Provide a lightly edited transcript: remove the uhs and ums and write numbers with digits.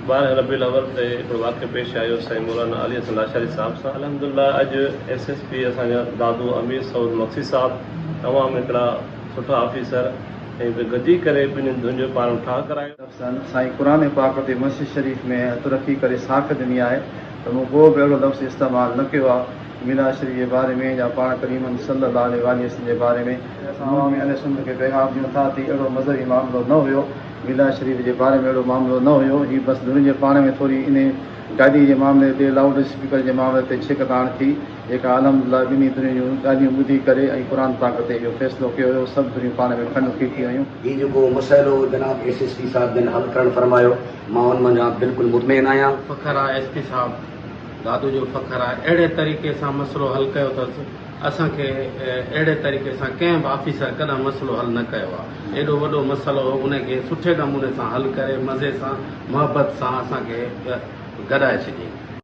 12 रबीउल अव्वल ते हिकिड़ो वाक़ियो पेश आयो साईं मौलाना अली हसन लाशारी साहिब सां। अल्हम्दुलिल्लाह अॼु SSP असांजा दादू अमीर सऊद मक्सी साहिब तमामु हिकिड़ा सुठा ऑफिसर ऐं गॾिजी करे ॿिन्हिनि धुन जो पाण ठाह करायो। साईं क़ुरान पाक ते मस्जिद शरीफ़ में तुरक़ी करे साख ॾिनी आहे त मूं को बि अहिड़ो लफ़्ज़ इस्तेमालु न कयो आहे मीलाद शरीफ़ जे बारे में या पाण करीमन सल्लल्लाहु अलैहि वसल्लम जे बारे में। असां में अहले सुन्नत खे पैगाम ॾियूं था त अहिड़ो मज़हबी मामिलो न हुयो, मीलाद शरीफ़ जे बारे में अहिड़ो मामिलो न हुयो। हीअ बसि धुन जे पाण में थोरी इन गाॾी जे मामले ते लाउड स्पीकर जे मामले ते छिक ताण थी, जेका अल्हम्दुलिल्लाह ॿिन्ही धुन जूं ॻाल्हियूं ॿुधी करे ऐं क़ुरान पाक ते इहो फ़ैसिलो कयो हुयो। सभु धुनियूं पाण में खंड थी वयूं। हीउ जेको मसइलो जनाब SSP साहिब जन हल करणु फरमायो, मां उन मां बिल्कुलु मुतमइन आहियां। फ़ख्रु आहे SP साहिबु दादू जो फ़ख्रु आहे, अहिड़े तरीक़े सां मसइलो हल कयो अथसि। असांखे अहिड़े तरीक़े सां कंहिं बि ऑफिसर कॾहिं मसइलो हल न कयो आहे। एॾो वॾो मसइलो उनखे सुठे नमूने सां हल करे मज़े सां मुहबत सां असांखे गॾाए छॾियईं।